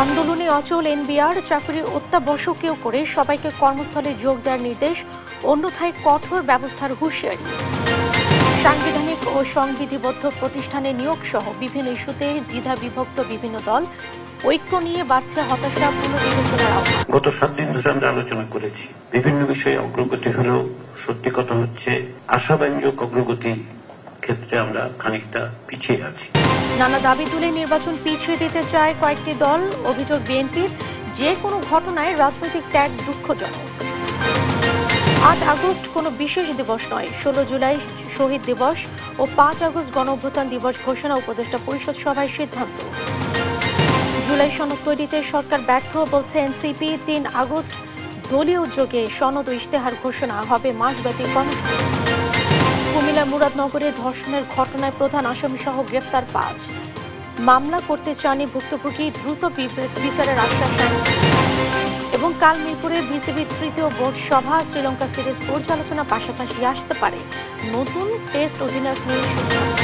আন্দোলনে অচল এনবিআর, চাকরির অত্যাবশ্যকীয় করে সবাইকে কর্মস্থলে যোগ দেওয়ার নির্দেশ, অন্যথায় কঠোর ব্যবস্থার হুঁশিয়ারি। সাংবিধানিক ও সংবিধিবদ্ধ প্রতিষ্ঠানে নিয়োগ সহ বিভিন্ন ইস্যুতে দ্বিধা বিভক্ত বিভিন্ন দল, ঐক্য নিয়ে বাড়ছে হতাশা, পুনর্বিবেচনার আহ্বান। গত 7 দিন ধরে আমরা আলোচনা করেছি, বিভিন্ন বিষয়ে অগ্রগতি হলেও সত্যি কথা হচ্ছে আশাব্যঞ্জক অগ্রগতি ক্ষেত্রে আমরা খানিকটা পিছিয়ে আছি। নানা দাবি তুলে নির্বাচন পিছিয়ে দিতে চায় কয়েকটি দল, অভিযোগ বিএনপির। যে কোনো ঘটনায় রাজনৈতিক ত্যাগ দুঃখজনক। 8 আগস্ট কোনো বিশেষ দিবস নয়, 16 জুলাই শহীদ দিবস ও 5 আগস্ট গণঅভ্যুত্থান দিবস ঘোষণা উপদেষ্টা পরিষদ সভায় সিদ্ধান্ত। জুলাই সনদ তৈরিতে সরকার ব্যর্থ, বলছে এনসিপি। 3 আগস্ট দলীয় উদ্যোগে সনদ ও ইশতেহার ঘোষণা হবে মাসব্যাপী কর্মসূচি। কুমিল্লার মুরাদনগরে ধর্ষণের ঘটনায় প্রধান আসামি সহ গ্রেফতার 5। মামলা করতে চাননি ভুক্তভোগী, দ্রুত বিচারের আশ্বাস দেন। এবং কাল মিরপুরে বিসিবির 3য় বোর্ড সভা, শ্রীলঙ্কা সিরিজ পর্যালোচনা পাশাপাশি আসতে পারে নতুন টেস্ট অধিনায়ক নিয়ে সিদ্ধান্ত।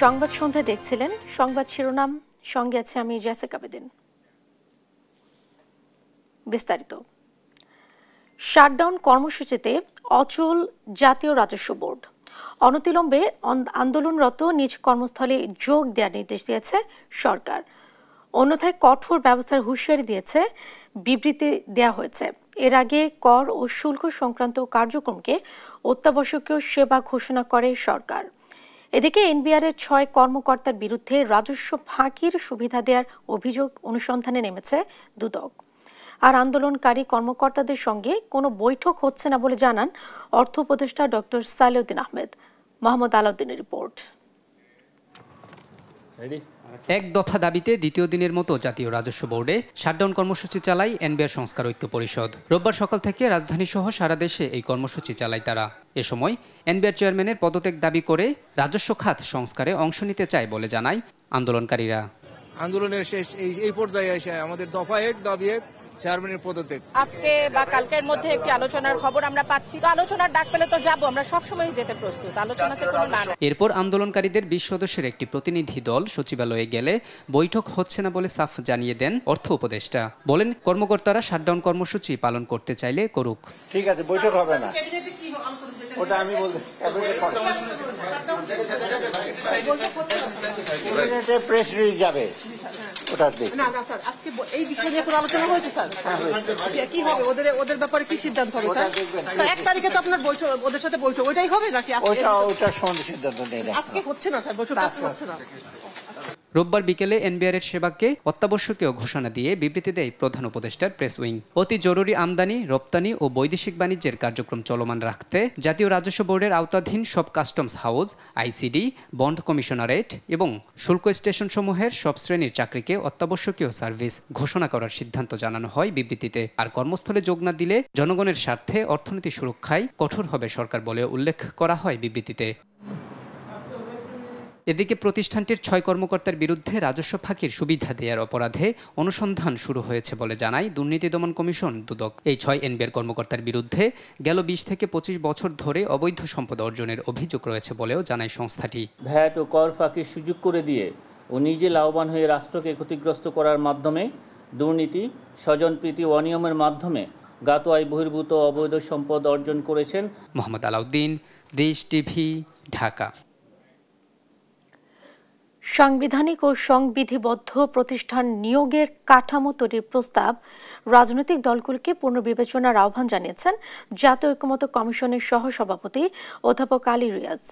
সংবাদ সন্ধ্যা দেখছিলেন, সংবাদ শিরোনাম, সঙ্গে আছে আমি জেসিকা বেদিন। বিস্তারিত। শাটডাউন কর্মসূচিতে অচল জাতীয় রাজস্ব বোর্ড, অনতিবিলম্বে আন্দোলনরত নিজ কর্মস্থলে যোগ দেওয়ার নির্দেশ দিয়েছে সরকার, অন্যথায় কঠোর ব্যবস্থার হুঁশিয়ারি দিয়েছে বিবৃতি দেওয়া হয়েছে। এর আগে কর ও শুল্ক সংক্রান্ত কার্যক্রমকে অত্যাবশ্যকীয় সেবা ঘোষণা করে সরকার। এদিকে এনবিআর এর 6 কর্মকর্তার বিরুদ্ধে রাজস্ব ফাঁকির সুবিধা দেওয়ার অভিযোগ অনুসন্ধানে নেমেছে দুদক। আর আন্দোলনকারী কর্মকর্তাদের সঙ্গে কোনো বৈঠক হচ্ছে না বলে জানান অর্থ উপদেষ্টা ডক্টর সালেউদ্দিন আহমেদ। মোহাম্মদ আলাউদ্দিনের রিপোর্ট। এক দফা দাবিতে দ্বিতীয় দিনের মতো জাতীয় রাজস্ব বোর্ডে শাটডাউন কর্মসূচি চালায় এনবিআর সংস্কার ঐক্য পরিষদ। রোববার সকাল থেকে রাজধানী সহ সারা দেশে এই কর্মসূচি চালায় তারা। এ সময় এনবিআর চেয়ারম্যানের পদত্যাগ দাবি করে রাজস্ব খাত সংস্কারে অংশ নিতে চায় বলে জানায় আন্দোলনকারীরা। আন্দোলনের শেষ এই পর্যায়ে এসে আমাদের দফা 1 দাবি 1 চেয়ারম্যানের পদত্যাগ। আজকে বা কালকের মধ্যে একটি আলোচনার খবর আমরা পাচ্ছি। তো আলোচনার ডাক পেলে তো যাব, আমরা সবসময় যেতে প্রস্তুত, আলোচনাতে কোনো না। এরপর আন্দোলনকারীদের 20 সদস্যের একটি প্রতিনিধি দল সচিবালয়ে গেলে বৈঠক হচ্ছে না বলে সাফ জানিয়ে দেন অর্থ উপদেষ্টা। বলেন কর্মকর্তারা শাটডাউন কর্মসূচি পালন করতে চাইলে করুক। ঠিক আছে, বৈঠক হবে না, ওটা আমি বলতে প্রেস রিলিজ যাবে। এই বিষয় নিয়ে কোনো আলোচনা হয়েছে স্যার? কি হবে ওদের ব্যাপারে কি সিদ্ধান্ত হবে স্যার? 1 তারিখে তো আপনার বৈঠক, ওদের সাথে বৈঠক, ওইটাই হবে নাকি? ওটার সম্বন্ধে সিদ্ধান্ত নেই, আজকে হচ্ছে না স্যার, বৈঠক আজকে হচ্ছে না। রোববার বিকেলে এনবিআর এর সেবাকে অত্যাবশ্যকীয় ঘোষণা দিয়ে বিবৃতি দেয় প্রধান উপদেষ্টার প্রেস উইং। অতি জরুরি আমদানি, রপ্তানি ও বৈদেশিক বাণিজ্যের কার্যক্রম চলমান রাখতে জাতীয় রাজস্ব বোর্ডের আওতাধীন সব customs house, ICD, bond commissionerate এবং শুল্ক স্টেশনসমূহের সব শ্রেণীর চাকরিকে অত্যাবশ্যকীয় সার্ভিস ঘোষণা করার সিদ্ধান্ত জানানো হয় বিবৃতিতে। আর কর্মস্থলে যোগ না দিলে জনগণের স্বার্থে অর্থনীতি সুরক্ষায় কঠোর হবে সরকার বলে উল্লেখ করা হয় বিবৃতিতে। এদিকে প্রতিষ্ঠানটির 6 কর্মকর্তার বিরুদ্ধে রাজস্ব ফাঁকির সুবিধা দেওয়ার অপরাধে অনুসন্ধান শুরু হয়েছে বলে জানায় দুর্নীতি দমন কমিশন দুদক। এই 6 এনবিআর কর্মকর্তার বিরুদ্ধে গেল 20 থেকে 25 বছর ধরে অবৈধ সম্পদ অর্জনের অভিযোগ রয়েছে বলেও জানায় সংস্থাটি। ভ্যাট ও কর ফাঁকির সুযোগ করে দিয়ে ও নিজে লাভবান হয়ে রাষ্ট্রকে ক্ষতিগ্রস্ত করার মাধ্যমে দুর্নীতি, স্বজনপ্রীতি ও অনিয়মের মাধ্যমে জ্ঞাত আয় বহির্ভূত অবৈধ সম্পদ অর্জন করেছেন। মোহাম্মদ আলাউদ্দিন, দেশ টিভি, ঢাকা। সাংবিধানিক ও সংবিধিবদ্ধ প্রতিষ্ঠান নিয়োগের কাঠামো তৈরির প্রস্তাব রাজনৈতিক দলগুলোকে পুনর্বিবেচনার আহ্বান জানিয়েছেন জাতীয় ঐকমত্য কমিশনের সহসভাপতি অধ্যাপক আলী রিয়াজ।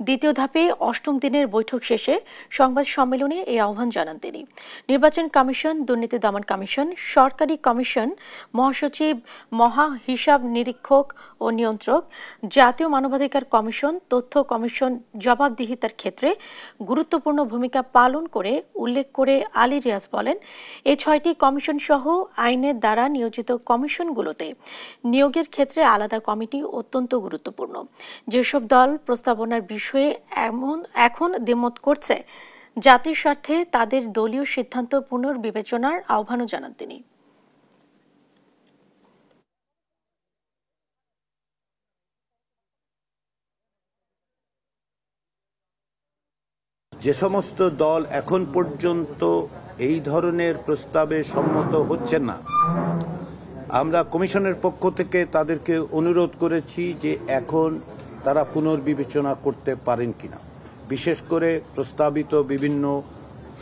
দ্বিতীয় ধাপে 8ম দিনের বৈঠক শেষে সংবাদ সম্মেলনে এই আহ্বান জানান তিনি। নির্বাচন কমিশন, দুর্নীতি দমন কমিশন, সরকারি কমিশন, মহাসচিব, মহা হিসাব নিরীক্ষক ও নিয়ন্ত্রক, জাতীয় মানবাধিকার কমিশন, তথ্য কমিশন জবাবদিহিতার ক্ষেত্রে গুরুত্বপূর্ণ ভূমিকা পালন করে উল্লেখ করে আলী রিয়াজ বলেন, এই 6টি কমিশন সহ আইনের দ্বারা নিয়োজিত কমিশনগুলোতে নিয়োগের ক্ষেত্রে আলাদা কমিটি অত্যন্ত গুরুত্বপূর্ণ। যেসব দল প্রস্তাবনার বিষয়ে এখন দ্বিমত করছে, জাতির স্বার্থে তাদের দলীয় সিদ্ধান্ত পুনর্বিবেচনার আহ্বানও জানান তিনি। যে সমস্ত দল এখন পর্যন্ত এই ধরনের প্রস্তাবে সম্মত হচ্ছে না, আমরা কমিশনের পক্ষ থেকে তাদেরকে অনুরোধ করেছি যে এখন তারা পুনর্বিবেচনা করতে পারেন কিনা, বিশেষ করে প্রস্তাবিত বিভিন্ন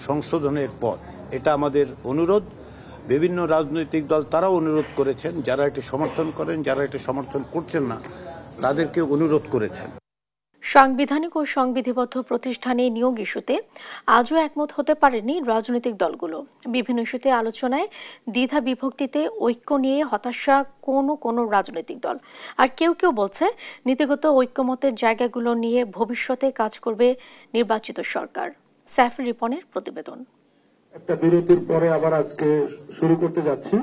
সংশোধনের পর। এটা আমাদের অনুরোধ। বিভিন্ন রাজনৈতিক দল তারাও অনুরোধ করেছেন, যারা এটি সমর্থন করেন, যারা এটি সমর্থন করছেন না তাদেরকে অনুরোধ করেছেন। সাংবিধানিক ও সংবিধিবদ্ধ প্রতিষ্ঠানে নিয়োগ ইস্যুতে আজও একমত হতে পারেনি রাজনৈতিক দলগুলো। বিভিন্ন ইস্যুতে আলোচনায় দ্বিধা বিভক্তিতে ঐক্য নিয়ে হতাশা কোনো রাজনৈতিক দল। আর কেউ কেউ বলছে নীতিগত ঐক্যমতের জায়গাগুলো নিয়ে ভবিষ্যতে কাজ করবে নির্বাচিত সরকার। সাইফুল রিপনের প্রতিবেদন। একটা বিরতির পরে আবার আজকে শুরু করতে যাচ্ছি।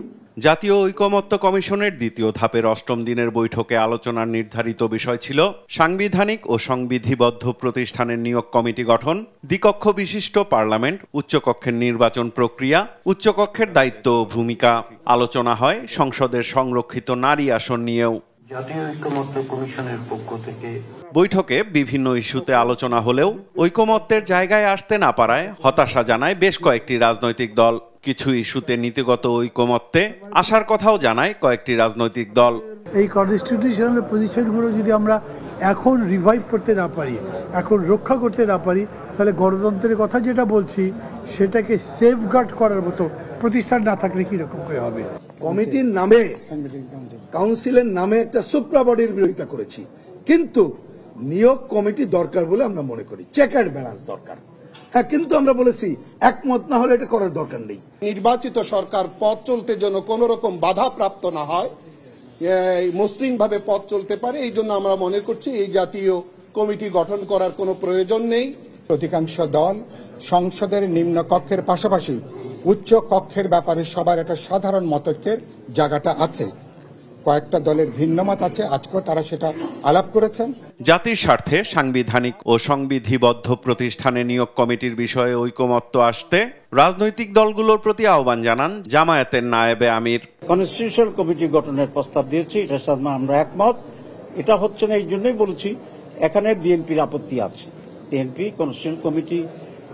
জাতীয় ঐকমত্য কমিশনের দ্বিতীয় ধাপের ৮ম দিনের বৈঠকে আলোচনার নির্ধারিত বিষয় ছিল সাংবিধানিক ও সংবিধিবদ্ধ প্রতিষ্ঠানের নিয়োগ কমিটি গঠন, দ্বিকক্ষ বিশিষ্ট পার্লামেন্ট, উচ্চকক্ষের নির্বাচন প্রক্রিয়া, উচ্চকক্ষের দায়িত্ব ও ভূমিকা। আলোচনা হয় সংসদের সংরক্ষিত নারী আসন নিয়েও। জাতীয় ঐকমত্য কমিশনের পক্ষ থেকে বৈঠকে বিভিন্ন ইস্যুতে আলোচনা হলেও ঐকমত্যের জায়গায় আসতে না পারায় হতাশা জানায় বেশ কয়েকটি রাজনৈতিক দল। কিছু ইস্যুতে নীতিগত ঐকমত্যে আসার কথাও জানায় কয়েকটি রাজনৈতিক দল। এই কনস্টিটিউশনাল পজিশনগুলো যদি আমরা এখন রিভাইভ করতে না পারি, এখন রক্ষা করতে না পারি, তাহলে গণতন্ত্রের কথা যেটা বলছি সেটাকে সেফগার্ড করার মতো প্রতিষ্ঠান না থাকলে কিরকম করে হবে। কমিটির নামে, কাউন্সিলের নামে একটা সুপ্রা বডির বিরোধিতা করেছি, কিন্তু নিয়োগ কমিটি দরকার বলে আমরা মনে করি। চেক অ্যান্ড ব্যালেন্স দরকার, হ্যাঁ, কিন্তু আমরা বলেছি একমত না হলে এটা করার দরকার নেই। নির্বাচিত সরকার পথ চলতে যেন কোন রকম বাধা প্রাপ্ত না হয়, মসৃণ ভাবে পথ চলতে পারে, এই জন্য আমরা মনে করছি এই জাতীয় কমিটি গঠন করার কোনো প্রয়োজন নেই। অধিকাংশ দল সংসদের নিম্ন কক্ষের পাশাপাশি উচ্চ কক্ষের ব্যাপারে সবার একটা সাধারণ মতৈক্যের জায়গাটা আছে। কয়েকটা দলের ভিন্ন মত আছে, আজকেও তারা সেটা আলাপ করেছেন। জাতির স্বার্থে সাংবিধানিক ও সংবিধিবদ্ধ প্রতিষ্ঠানে নিয়োগ কমিটির বিষয়ে ঐকমত্য আসতে রাজনৈতিক দলগুলোর প্রতি আহ্বান জানান জামায়াতের নায়েবে আমির। কনস্টিটিউশনাল কমিটি গঠনের প্রস্তাব দিয়েছি, এটার সাথে আমরা একমত। এটা হচ্ছে না এই জন্যই বলেছি, এখানে বিএনপির আপত্তি আছে। বিএনপি কনস্টিটিউশনাল কমিটি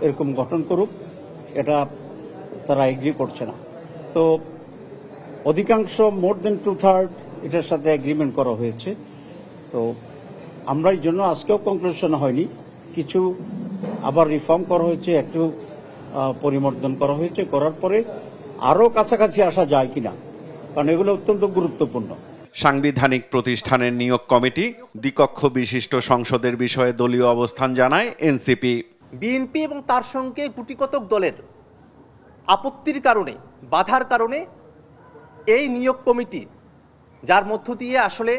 এরকম গঠন করুক, এটা তারা এগ্রি করছে না। তো অধিকাংশ মোর দেন 2/3 এটার সাথে এগ্রিমেন্ট করা হয়েছে। তো আমরা এই জন্য আজকেও কনক্লুশন হয়নি, কিছু আবার রিফর্ম করা হয়েছে, একটু পরিবর্তন করা হয়েছে। করার পরে আরও কাছাকাছি আসা যায় কিনা, কারণ এগুলো অত্যন্ত গুরুত্বপূর্ণ। সাংবিধানিক প্রতিষ্ঠানের নিয়োগ কমিটি, দ্বিকক্ষ বিশিষ্ট সংসদের বিষয়ে দলীয় অবস্থান জানায় এনসিপি। বিএনপি এবং তার সঙ্গে গুটিকতক দলের আপত্তির কারণে, বাধার কারণে এই নিয়োগ কমিটি, যার মধ্য দিয়ে আসলে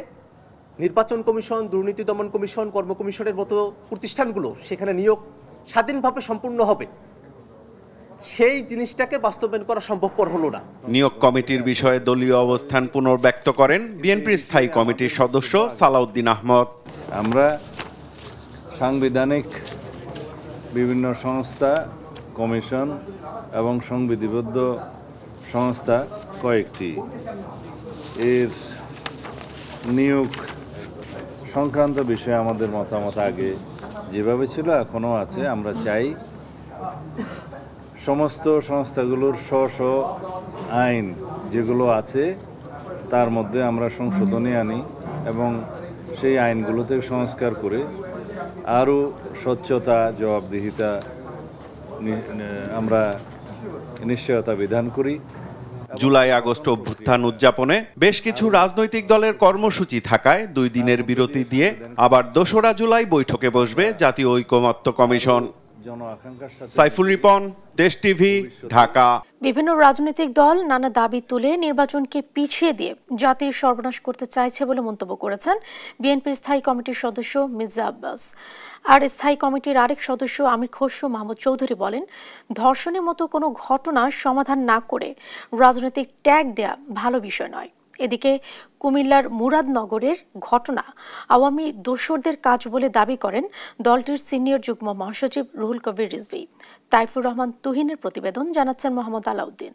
নির্বাচন কমিশন, দুর্নীতি দমন কমিশন, কর্ম কমিশনের মতো প্রতিষ্ঠানগুলো সেখানে নিয়োগ স্বাধীনভাবে সম্পূর্ণ হবে, সেই জিনিসটাকে বাস্তবায়ন করা সম্ভবপর হলো না। নিয়োগ কমিটির বিষয়ে দলীয় অবস্থান পুনর্ব্যক্ত করেন বিএনপির স্থায়ী কমিটির সদস্য সালাউদ্দিন আহমদ। আমরা সাংবিধানিক বিভিন্ন সংস্থা, কমিশন এবং সংবিধিবদ্ধ সংস্থা কয়েকটি, এর নিয়োগ সংক্রান্ত বিষয়ে আমাদের মতামত আগে যেভাবে ছিল এখনও আছে। আমরা চাই সমস্ত সংস্থাগুলোর স্ব আইন যেগুলো আছে তার মধ্যে আমরা সংশোধনী আনি এবং সেই আইনগুলোতে সংস্কার করে আরও স্বচ্ছতা, জবাবদিহিতা আমরা নিশ্চয়তা বিধান করি। জুলাই আগস্ট অভ্যুত্থান উদযাপনে বেশ কিছু রাজনৈতিক দলের কর্মসূচি থাকায় 2 দিনের বিরতি দিয়ে আবার 2রা জুলাই বৈঠকে বসবে জাতীয় ঐকমত্য কমিশন। সাইফুল রিপন, দেশ টিভি, ঢাকা। বিভিন্ন রাজনৈতিক দল নানা দাবি তুলে নির্বাচনকে পিছিয়ে দিয়ে জাতির সর্বনাশ করতে চাইছে বলে মন্তব্য করেছেন বিএনপির স্থায়ী কমিটির সদস্য মির্জা আব্বাস। আর স্থায়ী কমিটির আরেক সদস্য আমির খসরু মাহমুদ চৌধুরী বলেন, ধর্ষণের মতো কোনো ঘটনা সমাধান না করে রাজনৈতিক ট্যাগ দেয়া ভালো বিষয় নয়। এদিকে কুমিল্লার মুরাদনগরের ঘটনা আওয়ামী দোসরদের কাজ বলে দাবি করেন দলটির সিনিয়র যুগ্ম মহাসচিব রুহুল কবির রিজভী। তাইফুর রহমান তুহিনের প্রতিবেদন, জানাচ্ছেন মোহাম্মদ আলাউদ্দিন।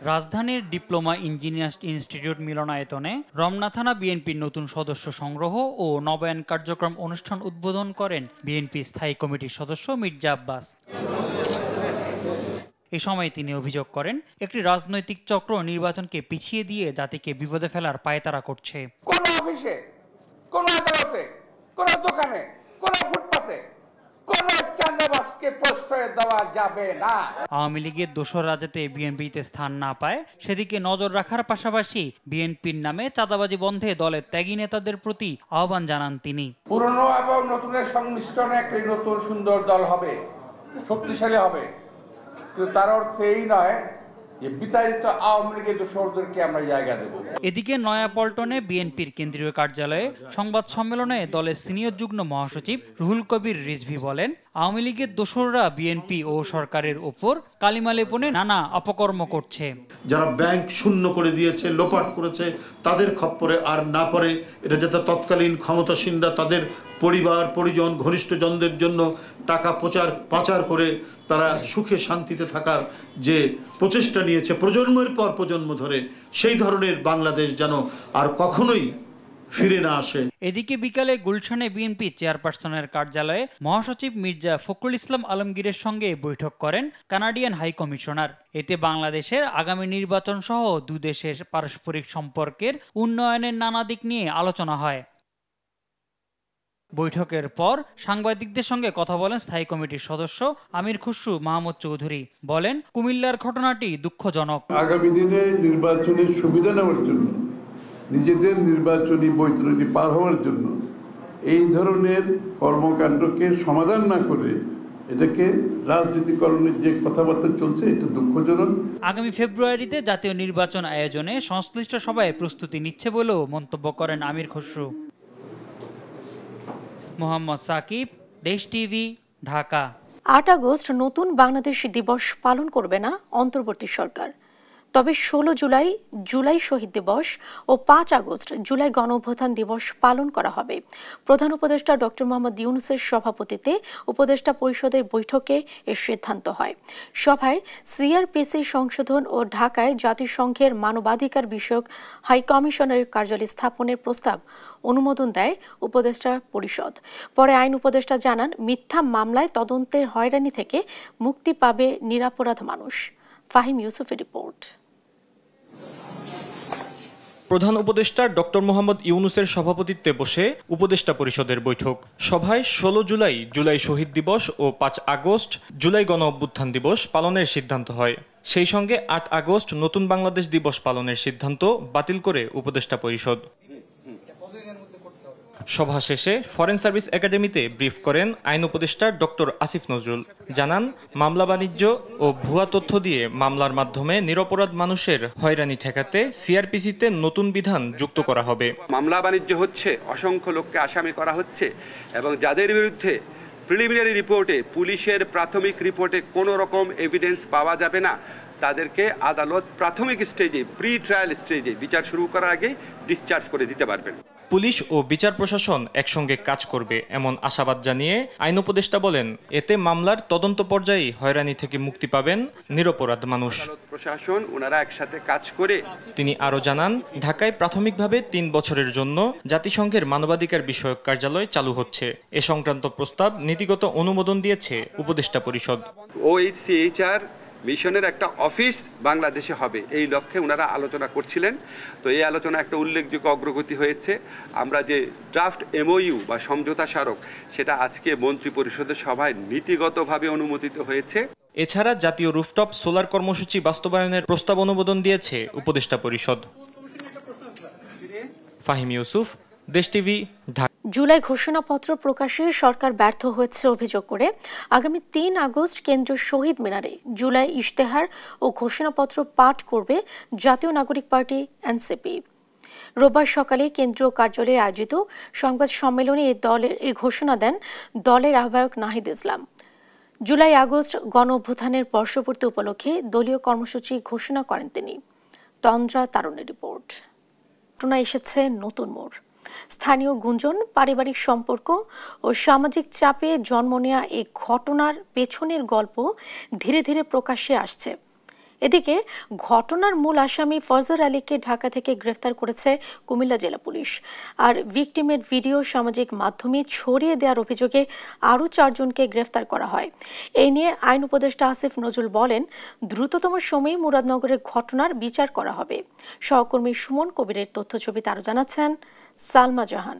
রাজধানীর ডিপ্লোমা ইঞ্জিনিয়ার্স ইনস্টিটিউট মিলনায়তনে রমনা থানা বিএনপির নতুন সদস্য সংগ্রহ ও নবায়ন কার্যক্রম অনুষ্ঠান উদ্বোধন করেন বিএনপি স্থায়ী কমিটির সদস্য মির্জা আব্বাস। এ সময় তিনি অভিযোগ করেন, একটি রাজনৈতিক চক্র নির্বাচনকে পিছিয়ে দিয়ে জাতিকে বিপদে ফেলার পায়তারা করছে। কোন অফিসে, কোন আদালতে, কোন দোকানে, কোন ফুটপাতে কোন চাঁদাবাজকে প্রশ্রয় দেওয়া যাবে না। আওয়ামী লীগের দোসররা যাতে বিএনপিতে স্থান না পায় সেদিকে নজর রাখার পাশাপাশি বিএনপির নামে চাঁদাবাজি বন্ধে দলের ত্যাগী নেতাদের প্রতি আহ্বান জানান তিনি। পুরনো এবং নতুনের সংমিশ্রণে একটি নতুন সুন্দর দল হবে, শক্তিশালী হবে, কিন্তু তার অর্থ এই নয় যে বিতাড়িত আওয়ামী লীগের দোসরদেরকে আমরা জায়গা দেব। এদিকে নয়াপল্টনে বিএনপির কেন্দ্রীয় কার্যালয়ে সংবাদ সম্মেলনে দলের সিনিয়র যুগ্ম মহাসচিব রুহুল কবির রিজভী বলেন, আওয়ামী লীগের দোসররা বিএনপি ও সরকারের ওপর কালিমা লেপনে নানা অপকর্ম করছে। যারা ব্যাংক শূন্য করে দিয়েছে, লোপাট করেছে, তাদের খপ্পরে আর না পড়ে, এটা যাতে তৎকালীন ক্ষমতাসীনরা তাদের পরিবার পরিজন ঘনিষ্ঠজনদের জন্য টাকা পাচার করে তারা সুখে শান্তিতে থাকার যে প্রচেষ্টা নিয়েছে প্রজন্মের পর প্রজন্ম ধরে, সেই ধরনের বাংলাদেশ যেন আর কখনোই ফিরে না আসে। এদিকে বিকালে গুলশানে বিএনপি চেয়ারপারসনের কার্যালয়ে মহাসচিব মির্জা ফখরুল ইসলাম আলমগীরের সঙ্গে বৈঠক করেন কানাডিয়ান হাই কমিশনার। এতে বাংলাদেশের আগামী নির্বাচন সহ দুই দেশের পারস্পরিক সম্পর্কের উন্নয়নের নানা দিক নিয়ে আলোচনা হয়। বৈঠকের পর সাংবাদিকদের সঙ্গে কথা বলেন স্থায়ী কমিটির সদস্য আমির খুসরু মাহমুদ চৌধুরী। বলেন, কুমিল্লার ঘটনাটি দুঃখজনক। আগামী দিনে নির্বাচনের সুবিধা নেওয়ার জন্য, নিজেদের নির্বাচনী বৈতরণী পার হওয়ার জন্য এই ধরনের কর্মকাণ্ডকে সমাধান না করে এটাকে রাজনীতিকরণের যে কথাবার্তা চলছে, এটা দুঃখজনক। আগামী ফেব্রুয়ারিতে জাতীয় নির্বাচন আয়োজনে সংশ্লিষ্ট সভায় প্রস্তুতি নিচ্ছে বলেও মন্তব্য করেন আমির খুসরু। মোহাম্মদ সাকিব, দেশ টিভি, ঢাকা। ৮ আগস্ট নতুন বাংলাদেশ দিবস পালন করবে না অন্তর্বর্তী সরকার। তবে 16 জুলাই জুলাই শহীদ দিবস ও 5 আগস্ট জুলাই গণঅভ্যুত্থান দিবস পালন করা হবে। প্রধান উপদেষ্টা ডক্টর মোহাম্মদ ইউনূসের সভাপতিত্বে উপদেষ্টা পরিষদের বৈঠকে এর সিদ্ধান্ত হয়। সভায় সিআরপিসি সংশোধন ও ঢাকায় জাতিসংঘের মানবাধিকার বিষয়ক হাই কমিশনারের কার্যালয় স্থাপনের প্রস্তাব অনুমোদন দেয় উপদেষ্টা পরিষদ। পরে আইন উপদেষ্টা জানান, মিথ্যা মামলায় তদন্তের হয়রানি থেকে মুক্তি পাবে নিরপরাধ মানুষ। ফাহিম ইউসুফের রিপোর্ট। প্রধান উপদেষ্টা ডক্টর মোহাম্মদ ইউনূসের সভাপতিত্বে বসে উপদেষ্টা পরিষদের বৈঠক। সভায় 16 জুলাই জুলাই শহীদ দিবস ও 5 আগস্ট জুলাই গণ অভ্যুত্থান দিবস পালনের সিদ্ধান্ত হয়। সেই সঙ্গে 8 আগস্ট নতুন বাংলাদেশ দিবস পালনের সিদ্ধান্ত বাতিল করে উপদেষ্টা পরিষদ। সভা শেষে ফরেন সার্ভিস একাডেমিতে ব্রিফ করেন আইন উপদেষ্টা ডক্টর আসিফ নজরুল। জানান, মামলা বাণিজ্য ও ভুয়া তথ্য দিয়ে মামলার মাধ্যমে নিরপরাধ মানুষের হয়রানি ঠেকাতে সিআরপিসিতে নতুন বিধান যুক্ত করা হবে। মামলা বাণিজ্য হচ্ছে, অসংখ্য লোককে আসামি করা হচ্ছে এবং যাদের বিরুদ্ধে প্রিলিমিনারি রিপোর্টে, পুলিশের প্রাথমিক রিপোর্টে কোনো রকম এভিডেন্স পাওয়া যাবে না, তাদেরকে আদালত প্রাথমিক স্টেজে, প্রি ট্রায়াল স্টেজে বিচার শুরু করার আগে ডিসচার্জ করে দিতে পারবেন। পুলিশ ও বিচার প্রশাসন একসঙ্গে কাজ করবে এমন আশাবাদ জানিয়ে আইন উপদেষ্টা বলেন, এতে মামলার তদন্ত পর্যায়ে হয়রানি থেকে মুক্তি পাবেন নিরপরাধ মানুষ। প্রশাসন ওনারা একসাথে কাজ করে। তিনি আরো জানান, ঢাকায় প্রাথমিকভাবে 3 বছরের জন্য জাতিসংঘের মানবাধিকার বিষয়ক কার্যালয় চালু হচ্ছে। এ সংক্রান্ত প্রস্তাব নীতিগত অনুমোদন দিয়েছে উপদেষ্টা পরিষদ। OHCHR মিশনের একটা অফিস বাংলাদেশে হবে, এই লক্ষ্যে ওনারা আলোচনা করছিলেন। তো এই আলোচনা একটা উল্লেখযোগ্য অগ্রগতি হয়েছে। আমরা যে ড্রাফট MOU বা সমঝোতা স্মারক, সেটা আজকে মন্ত্রী পরিষদের সভায় নীতিগতভাবে অনুমোদিত হয়েছে। এছাড়া জাতীয় রুফটপ সোলার কর্মসূচি বাস্তবায়নের প্রস্তাব অনুমোদন দিয়েছে উপদেষ্টা পরিষদ। ফাহিম ইউসুফ, দেশ টিভি, ঢাকা। জুলাই ঘোষণাপত্র প্রকাশে সরকার ব্যর্থ হয়েছে অভিযোগ করে আগামী 3 আগস্ট কেন্দ্রীয় শহীদ মিনারে জুলাই ইশতেহার ও ঘোষণাপত্র পাঠ করবে জাতীয় নাগরিক পার্টি এনসিপি। রোববার সকালে কেন্দ্রীয় কার্যালয়ে আয়োজিত সংবাদ সম্মেলনে এই ঘোষণা দেন দলের আহ্বায়ক নাহিদ ইসলাম। জুলাই আগস্ট গণ অভ্যুত্থানের বর্ষপূর্তি উপলক্ষে দলীয় কর্মসূচি ঘোষণা করেন তিনি। তন্দ্রা তারুণের রিপোর্ট। ঘটনা এসেছে নতুন মোড়। স্থানীয় গুঞ্জন, পারিবারিক সম্পর্ক ও সামাজিক চাপে জন্ম নেয়া এই ঘটনার পেছনের গল্প ধীরে ধীরে প্রকাশ্যে আসছে। এদিকে ঘটনার মূল আসামি ফজর আলীকে ঢাকা থেকে গ্রেফতার করেছে কুমিল্লা জেলা পুলিশ। আর ভিকটিমের ভিডিও সামাজিক মাধ্যমে ছড়িয়ে দেওয়ার অভিযোগে আরও 4 জনকে গ্রেফতার করা হয়। এই নিয়ে আইন উপদেষ্টা আসিফ নজরুল বলেন, দ্রুততম সময়ে মুরাদনগরের ঘটনার বিচার করা হবে। সহকর্মী সুমন কবিরের তথ্যছবিতে আরও জানাচ্ছেন সালমা জাহান।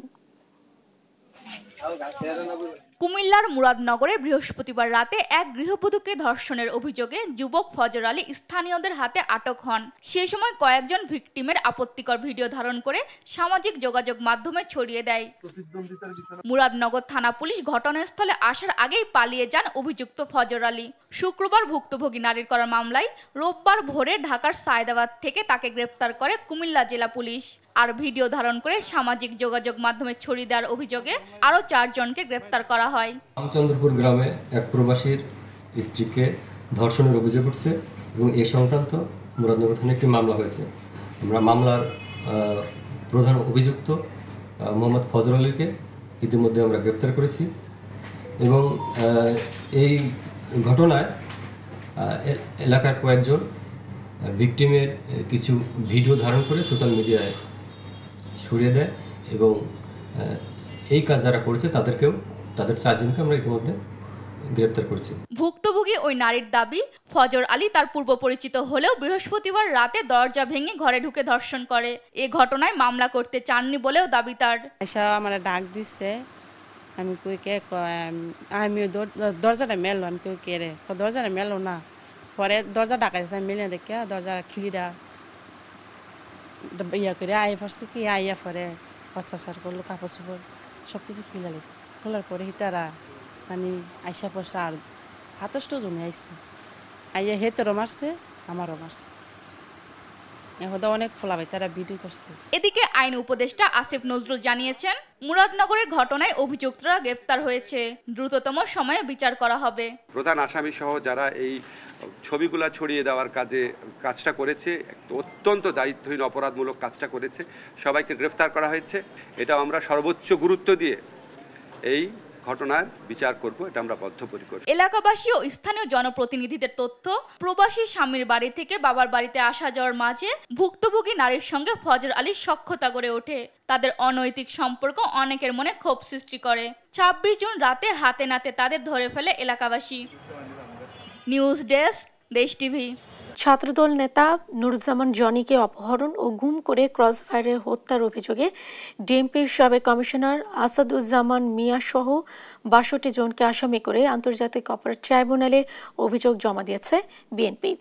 কুমিল্লার মুরাদনগরে বৃহস্পতিবার রাতে এক গৃহবধূকে ধর্ষণের অভিযোগে যুবক ফজর আলী স্থানীয়দের হাতে আটক হন। সে সময় কয়েকজন ভিকটিমের আপত্তিকর ভিডিও ধারণ করে সামাজিক যোগাযোগ মাধ্যমে ছড়িয়ে দেয়। মুরাদনগর থানা পুলিশ ঘটনাস্থলে আসার আগেই পালিয়ে যান অভিযুক্ত ফজর আলী। শুক্রবার ভুক্তভোগী নারীর করা মামলায় রোববার ভোরে ঢাকার সায়েদাবাদ থেকে তাকে গ্রেফতার করে কুমিল্লা জেলা পুলিশ। আর ভিডিও ধারণ করে সামাজিক যোগাযোগ মাধ্যমে ছড়িয়ে দেওয়ার অভিযোগে আরও 4 জনকে গ্রেফতার করা হয়। রামচন্দ্রপুর গ্রামে এক প্রবাসীর স্ত্রীকে ধর্ষণের অভিযোগ উঠছে এবং এ সংক্রান্ত মুরাদনগর থানায় একটি মামলা হয়েছে। আমরা মামলার প্রধান অভিযুক্ত মোহাম্মদ ফজর আলীকে ইতিমধ্যে আমরা গ্রেপ্তার করেছি এবং এই ঘটনায় এলাকার কয়েকজন ভিকটিমের কিছু ভিডিও ধারণ করে সোশ্যাল মিডিয়ায় ছড়িয়ে দেয় এবং এই কাজ যারা করেছে তাদের 4 জনকে আমরা ইতিমধ্যে গ্রেপ্তার করেছি। ভুক্তভোগী ওই নারীর দাবি, ফজর আলী তার পূর্ব পরিচিত হলেও বৃহস্পতিবার রাতে দরজা ভেঙে ঘরে ঢুকে ধর্ষণ করে। এ ঘটনায় মামলা করতে চাননি বলেও দাবি তার। আমার ডাক দিচ্ছে, আমি কইকে আমি দরজাটা মেললো, আমি কই কে রে, দরজাটা মেললো না। পরে দরজা ডাকাইছে, আমি মেলে দেখে দরজা খিলিরা ইয়া করে আইয়া পড়ছে, কি আইয়া পরে অত্যাচার করলো, কাপড় চোপড় সব কিছু খুলে লাগছে। খোলার পরে হিতারা মানে আইসা পড়ছে আর 27 জনে আইসে, আইয়া হেতেরও মারছে আমারও মারছে। অনেক ফোলাবাই তারা ভিডিও করছে। এদিকে আইন উপদেষ্টা আসিফ নজরুল জানিয়েছেন, মুরাদনগরের ঘটনায় অভিযুক্তরা গ্রেফতার হয়েছে, দ্রুততম সময়ে বিচার করা হবে। প্রধান আসামি সহ যারা এই ছবিগুলা ছড়িয়ে দেওয়ার কাজটা করেছে, অত্যন্ত দায়িত্বহীন অপরাধমূলক কাজটা করেছে, সবাইকে গ্রেফতার করা হয়েছে। এটা আমরা সর্বোচ্চ গুরুত্ব দিয়ে এই ঘটনার বিচার করব, এটা আমরা বদ্ধপরিকর। এলাকাবাসী ও স্থানীয় জনপ্রতিনিধিদের তথ্য, প্রবাসী স্বামীর বাড়ি থেকে বাবার বাড়িতে আসা যাওয়ার মাঝে ভুক্তভোগী নারীর সঙ্গে ফজর আলীর সখ্যতা গড়ে ওঠে। তাদের অনৈতিক সম্পর্ক অনেকের মনে ক্ষোভ সৃষ্টি করে। 26 জুন রাতে হাতে নাতে তাদের ধরে ফেলে এলাকাবাসী। নিউজ ডেস্ক, দেশ টিভি। ছাত্রদল নেতা নুরুজ্জামান জনিকে অপহরণ ও গুম করে ক্রসফায়ারে হত্যার অভিযোগে ডিএমপির সাবেক কমিশনার আসাদুজ্জামান মিয়া সহ ৬২ জনকে আসামি করে আন্তর্জাতিক অপরাধ ট্রাইব্যুনালে অভিযোগ জমা দিয়েছে বিএনপি।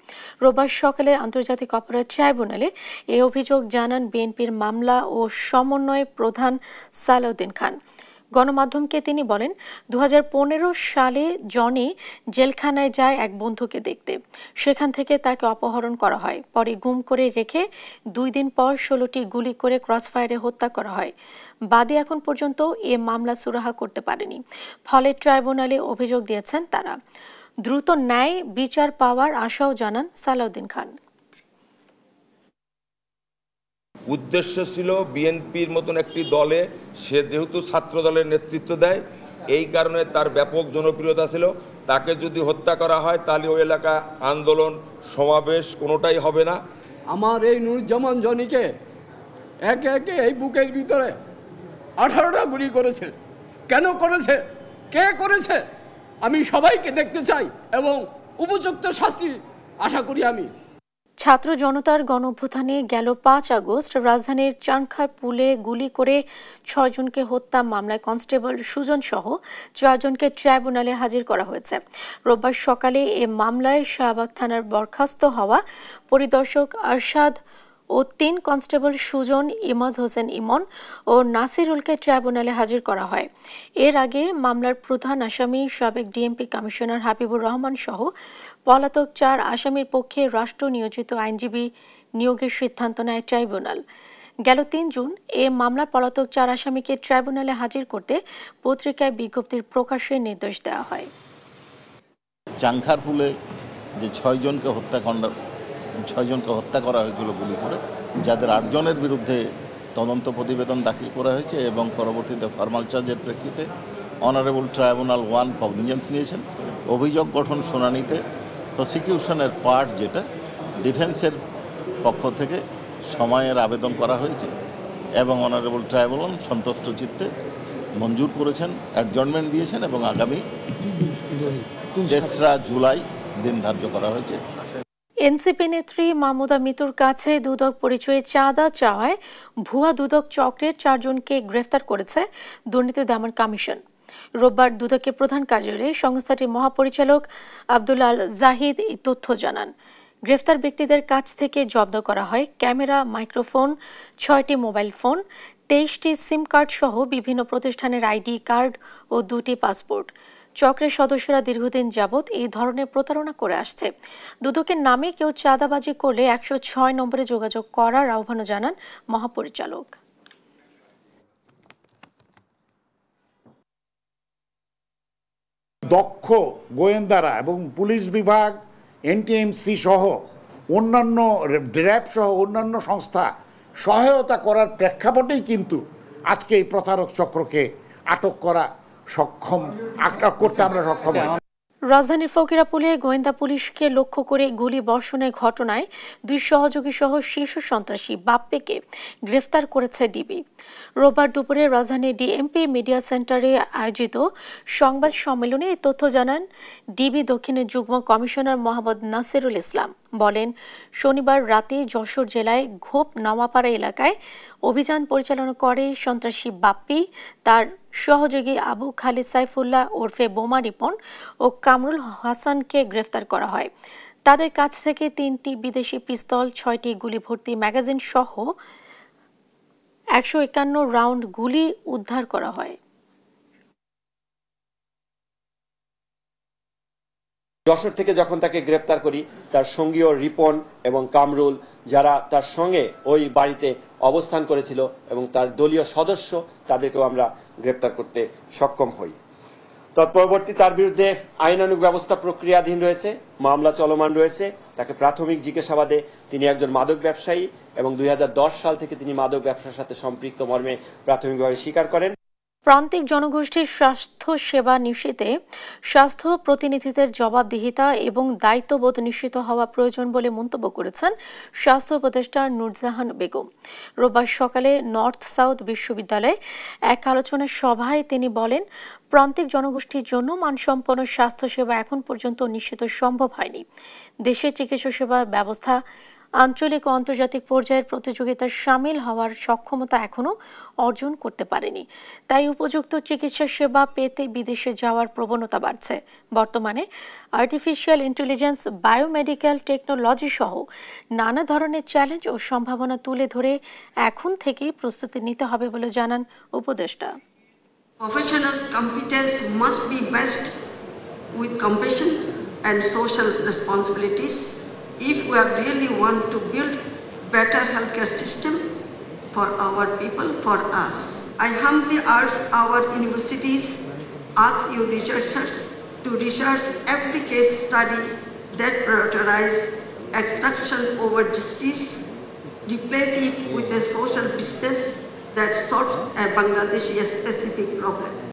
রোববার সকালে আন্তর্জাতিক অপরাধ ট্রাইব্যুনালে এই অভিযোগ জানান বিএনপির মামলা ও সমন্বয় প্রধান সালাউদ্দিন খান। গণমাধ্যমকে তিনি বলেন, 2015 সালে জনি জেলখানায় যায় এক বন্ধুকে দেখতে। সেখান থেকে তাকে অপহরণ করা হয়, পরে গুম করে রেখে 2 দিন পর 16টি গুলি করে ক্রসফায়ারে হত্যা করা হয়। বাদী এখন পর্যন্ত এ মামলা সুরাহা করতে পারেনি, ফলে ট্রাইব্যুনালে অভিযোগ দিয়েছেন তারা। দ্রুত ন্যায় বিচার পাওয়ার আশাও জানান সালাউদ্দিন খান। উদ্দেশ্য ছিল বিএনপির মতন একটি দলে সে যেহেতু ছাত্র দলের নেতৃত্ব দেয়, এই কারণে তার ব্যাপক জনপ্রিয়তা ছিল। তাকে যদি হত্যা করা হয় তাহলে ওই এলাকা আন্দোলন সমাবেশ কোনোটাই হবে না। আমার এই নুরুজ্জামান জনিকে একে একে এই বুকের ভিতরে 18টা গুলি করেছে। কেন করেছে, কে করেছে, আমি সবাইকে দেখতে চাই এবং উপযুক্ত শাস্তি আশা করি আমি। ছাত্র জনতার গণঅভ্যুত্থানে গেল 5 আগস্ট রাজধানীর চানখার পুলে গুলি করে 6 জনকে হত্যা মামলায় কনস্টেবল সুজন সহ 4 জনকে ট্রাইব্যুনালে হাজির করা হয়েছে। রোববার সকালে এ মামলায় শাহবাগ থানার বরখাস্ত হওয়া পরিদর্শক আরশাদ ও 3 কনস্টেবল সুজন, ইমাজ হোসেন ইমন ও নাসিরুলকে ট্রাইব্যুনালে হাজির করা হয়। এর আগে মামলার প্রধান আসামি সাবেক ডিএমপি কমিশনার হাবিবুর রহমান সহ পলাতক 4 আসামির পক্ষে রাষ্ট্র নিয়োজিত আইনজীবী নিয়োগের সিদ্ধান্ত নেয় ট্রাইব্যুনাল। গেল 3 জুন এ মামলার পলাতক 4 আসামিকে ট্রাইব্যুনালে হাজির করতে পত্রিকায় বিজ্ঞপ্তির প্রকাশের নির্দেশ দেওয়া হয়। চাংখারপুলে যে 6 জনকে হত্যা করা হয়েছিল গুলি করে, যাদের 8 জনের বিরুদ্ধে তদন্ত প্রতিবেদন দাখিল করা হয়েছে এবং পরবর্তীতে ফরমাল চার্জের প্রেক্ষিতে অনারেবল ট্রাইব্যুনাল 1 কগনিজেন্স নিয়েছেন। অভিযোগ গঠন শুনানিতে প্রসিকিউশনের পার্ট যেটা ডিফেন্সের পক্ষ থেকে সময়ের আবেদন করা হয়েছে এবং অনারেবল ট্রাইব্যুনাল সন্তুষ্ট চিত্তে মঞ্জুর করেছেন, অ্যাডজর্নমেন্ট দিয়েছেন এবং আগামী 3রা জুলাই দিন ধার্য করা হয়েছে। এনসিপি নেত্রী মাহমুদা মিতুর কাছে দুদক পরিচয়ে চাঁদা চাওয়ায় ভুয়া দুদক চক্রের 4 জনকে গ্রেফতার করেছে দুর্নীতি দমন কমিশন। রোববার দুদকের প্রধান কার্যালয়ে সংস্থাটির মহাপরিচালক আব্দুল আল জাহিদ এই তথ্য জানান। গ্রেফতার ব্যক্তিদের কাছ থেকে জব্দ করা হয় ক্যামেরা, মাইক্রোফোন, 6টি মোবাইল ফোন, 23টি সিম কার্ড সহ বিভিন্ন প্রতিষ্ঠানের আইডি কার্ড ও 2টি পাসপোর্ট। চক্রের সদস্যরা দীর্ঘদিন যাবৎ এই ধরনের প্রতারণা করে আসছে। দুদকের নামে কেউ চাঁদাবাজি করলে 106 নম্বরে যোগাযোগ করার আহ্বানও জানান মহাপরিচালক। দক্ষ গোয়েন্দারা এবং পুলিশ বিভাগ, এনটিএমসি সহ অন্যান্য র্যাব সহ অন্যান্য সংস্থা সহায়তা করার প্রেক্ষাপটেই কিন্তু আজকে এই প্রতারক চক্রকে আটক করতে আমরা সক্ষম হয়েছি। রাজধানীর ফকিরাপুলে গোয়েন্দা পুলিশকে লক্ষ্য করে গুলি বর্ষণের ঘটনায় 2 সহযোগী সহ শীর্ষ সন্ত্রাসী বাপ্পেকে গ্রেফতার করেছে ডিবি। রোববার দুপুরে রাজধানীর ডিএমপি মিডিয়া সেন্টারে আয়োজিত সংবাদ সম্মেলনে এই তথ্য জানান ডিবি দক্ষিণের যুগ্ম কমিশনার মোহাম্মদ নাসিরুল ইসলাম। বলেন, শনিবার রাতে যশোর জেলায় ঘোপ নামাপাড়া এলাকায় অভিযান পরিচালনা করে সন্ত্রাসী বাপ্পি, তার সহযোগী আবু খালিদ সাইফুল্লাহ ওরফে বোমা রিপন ও কামরুল হাসানকে গ্রেফতার করা হয়। তাদের কাছ থেকে 3টি বিদেশি পিস্তল, 6টি গুলি ভর্তি ম্যাগাজিন সহ 151 রাউন্ড গুলি উদ্ধার করা হয়। যশোর থেকে যখন তাকে গ্রেপ্তার করি, তার সঙ্গীয় রিপন এবং কামরুল যারা তার সঙ্গে ওই বাড়িতে অবস্থান করেছিল এবং তার দলীয় সদস্য, তাদেরকেও আমরা গ্রেপ্তার করতে সক্ষম হই। তৎপরবর্তী তার বিরুদ্ধে আইনানুগ ব্যবস্থা প্রক্রিয়াধীন রয়েছে, মামলা চলমান রয়েছে। তাকে প্রাথমিক জিজ্ঞাসাবাদে তিনি একজন মাদক ব্যবসায়ী এবং 2010 সাল থেকে তিনি মাদক ব্যবসার সাথে সম্পৃক্ত মর্মে প্রাথমিকভাবে স্বীকার করেন। প্রান্তিক জনগোষ্ঠীর স্বাস্থ্য সেবা নিশ্চিতে স্বাস্থ্য প্রতিনিধিদের জবাবদিহিতা এবং দায়িত্ববোধ নিশ্চিত হওয়া প্রয়োজন বলে মন্তব্য করেছেন স্বাস্থ্য উপদেষ্টা নুরজাহান বেগম। রোববার সকালে নর্থ সাউথ বিশ্ববিদ্যালয়ে এক আলোচনা সভায় তিনি বলেন, প্রান্তিক জনগোষ্ঠীর জন্য মানসম্পন্ন স্বাস্থ্যসেবা এখন পর্যন্ত নিশ্চিত সম্ভব হয়নি। দেশের চিকিৎসা সেবার ব্যবস্থা আঞ্চলিক ও আন্তর্জাতিক পর্যায়ের প্রতিযোগিতায় সামিল হওয়ার সক্ষমতা এখনো অর্জন করতে পারেনি। তাই উপযুক্ত চিকিৎসা সেবা পেতে বিদেশে যাওয়ার প্রবণতা বাড়ছে। বর্তমানে আর্টিফিশিয়াল ইন্টেলিজেন্স, বায়োমেডিক্যাল টেকনোলজি সহ নানা ধরনের চ্যালেঞ্জ ও সম্ভাবনা তুলে ধরে এখন থেকেই প্রস্তুতি নিতে হবে বলে জানান উপদেষ্টা। Professionals' competence must be based with compassion and social responsibilities if we really want to build better healthcare system for our people, for us. I humbly urge our universities, ask you researchers to research every case study that prioritize extraction over justice, replace it with a social business that solves a Bangladeshi specific problem.